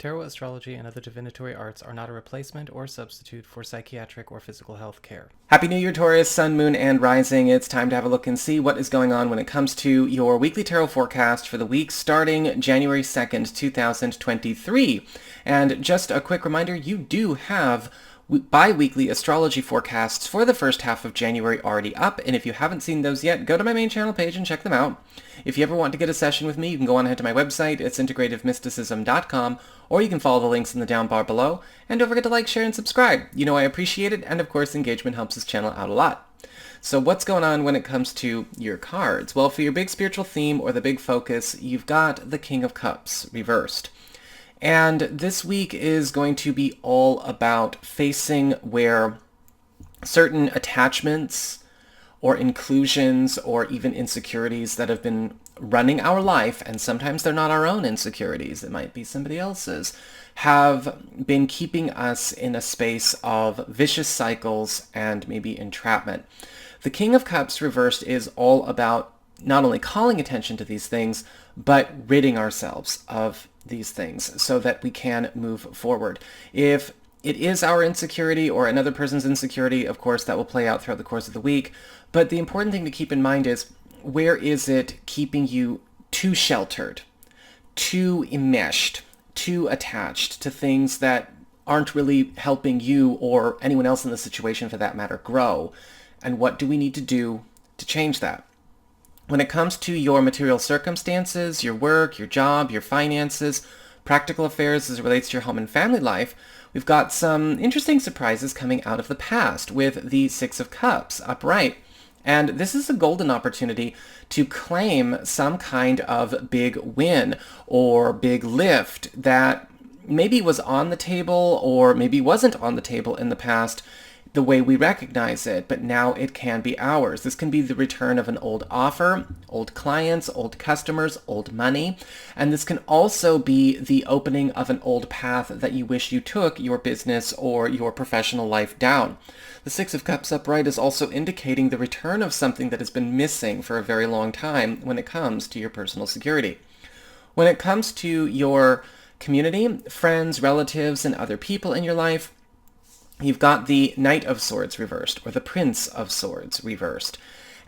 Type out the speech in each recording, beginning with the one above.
Tarot astrology and other divinatory arts are not a replacement or substitute for psychiatric or physical health care. Happy New Year, Taurus, Sun, Moon, and Rising. It's time to have a look and see what is going on when it comes to your weekly tarot forecast for the week starting January 2nd, 2023. And just a quick reminder, you do have bi-weekly astrology forecasts for the first half of January already up, and if you haven't seen those yet, go to my main channel page and check them out. If you ever want to get a session with me, you can go on ahead to my website. It's integrativemysticism.com, or you can follow the links in the down bar below. And don't forget to like, share, and subscribe. You know I appreciate it, and of course engagement helps this channel out a lot. So what's going on when it comes to your cards? Well, for your big spiritual theme or the big focus, you've got the King of Cups reversed. And this week is going to be all about facing where certain attachments or inclusions or even insecurities that have been running our life, and sometimes they're not our own insecurities, it might be somebody else's, have been keeping us in a space of vicious cycles and maybe entrapment. The King of Cups reversed is all about not only calling attention to these things, but ridding ourselves of these things so that we can move forward. If it is our insecurity or another person's insecurity, of course, that will play out throughout the course of the week. But the important thing to keep in mind is, where is it keeping you too sheltered, too enmeshed, too attached to things that aren't really helping you or anyone else in the situation, for that matter, grow? And what do we need to do to change that? When it comes to your material circumstances, your work, your job, your finances, practical affairs as it relates to your home and family life, we've got some interesting surprises coming out of the past with the Six of Cups upright. And this is a golden opportunity to claim some kind of big win or big lift that maybe was on the table or maybe wasn't on the table in the past, the way we recognize it, but now it can be ours. This can be the return of an old offer, old clients, old customers, old money, and this can also be the opening of an old path that you wish you took your business or your professional life down. The Six of Cups upright is also indicating the return of something that has been missing for a very long time when it comes to your personal security. When it comes to your community, friends, relatives, and other people in your life, you've got the Knight of Swords reversed, or the Prince of Swords reversed.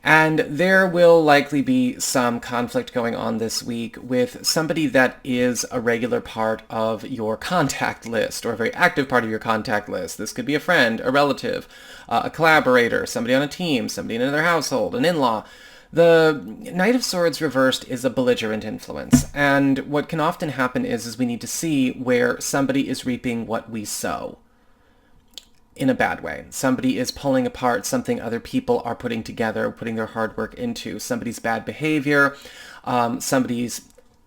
And there will likely be some conflict going on this week with somebody that is a regular part of your contact list, or a very active part of your contact list. This could be a friend, a relative, a collaborator, somebody on a team, somebody in another household, an in-law. The Knight of Swords reversed is a belligerent influence, and what can often happen is we need to see where somebody is reaping what we sow. In a bad way. Somebody is pulling apart something other people are putting together, putting their hard work into. Somebody's bad behavior, somebody's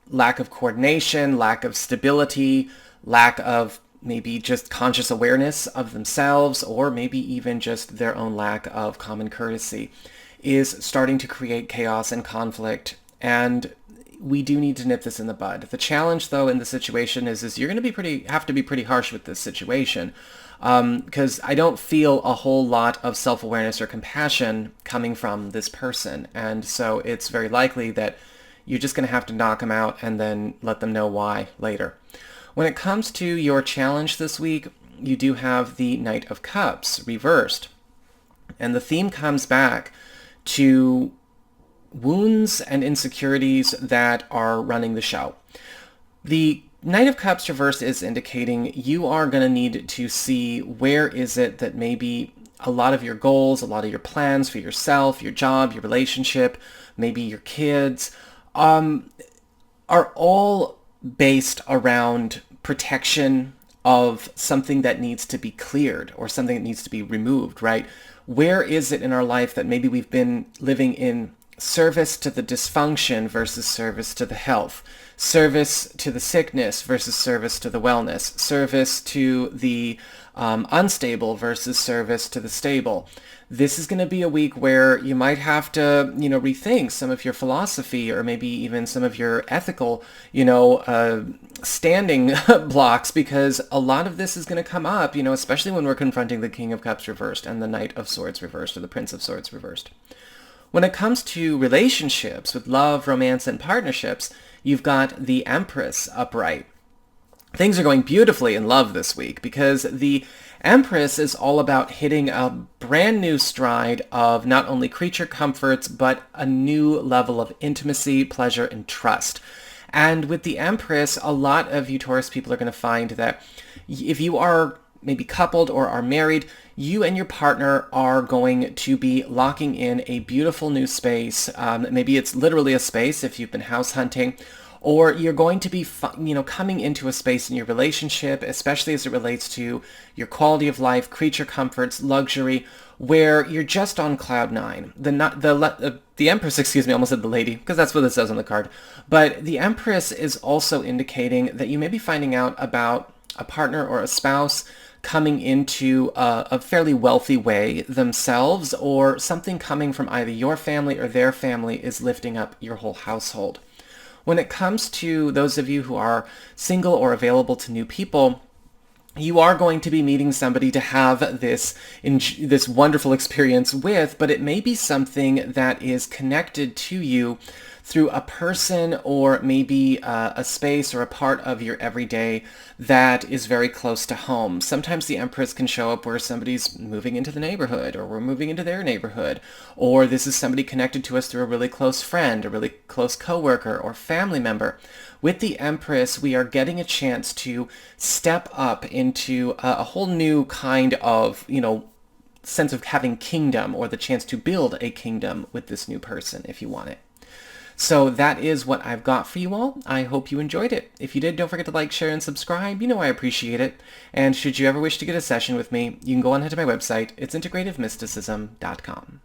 lack of coordination, lack of stability, lack of maybe just conscious awareness of themselves, or maybe even just their own lack of common courtesy, is starting to create chaos and conflict. And we do need to nip this in the bud. The challenge, though, in the situation is you're going to have to be pretty harsh with this situation. Because I don't feel a whole lot of self-awareness or compassion coming from this person. And so it's very likely that you're just going to have to knock them out and then let them know why later. When it comes to your challenge this week, you do have the Knight of Cups reversed. And the theme comes back to wounds and insecurities that are running the show. The Knight of Cups reversed is indicating you are going to need to see where is it that maybe a lot of your goals, a lot of your plans for yourself, your job, your relationship, maybe your kids, are all based around protection of something that needs to be cleared or something that needs to be removed, right? Where is it in our life that maybe we've been living in service to the dysfunction versus service to the health, service to the sickness versus service to the wellness, service to the unstable versus service to the stable. This is going to be a week where you might have to, rethink some of your philosophy or maybe even some of your ethical, standing blocks, because a lot of this is going to come up, especially when we're confronting the King of Cups reversed and the Knight of Swords reversed or the Prince of Swords reversed. When it comes to relationships with love, romance, and partnerships, you've got the Empress upright. things are going beautifully in love this week because the Empress is all about hitting a brand new stride of not only creature comforts, but a new level of intimacy, pleasure, and trust. And with the Empress, a lot of you Taurus people are going to find that if you are maybe coupled or are married, you and your partner are going to be locking in a beautiful new space. Maybe it's literally a space if you've been house hunting, or you're going to be, coming into a space in your relationship, especially as it relates to your quality of life, creature comforts, luxury, where you're just on cloud nine. The Empress, I almost said the lady, because that's what it says on the card. But the Empress is also indicating that you may be finding out about a partner or a spouse coming into a fairly wealthy way themselves, or something coming from either your family or their family is lifting up your whole household. When it comes to those of you who are single or available to new people, you are going to be meeting somebody to have this wonderful experience with, but it may be something that is connected to you through a person or maybe a space or a part of your everyday that is very close to home. Sometimes the Empress can show up where somebody's moving into the neighborhood, or we're moving into their neighborhood, or this is somebody connected to us through a really close friend, a really close coworker or family member. With the Empress, we are getting a chance to step up into a whole new kind of, sense of having kingdom, or the chance to build a kingdom with this new person if you want it. So that is what I've got for you all. I hope you enjoyed it. If you did, don't forget to like, share, and subscribe. I appreciate it. And should you ever wish to get a session with me, you can go on ahead to my website. It's integrativemysticism.com.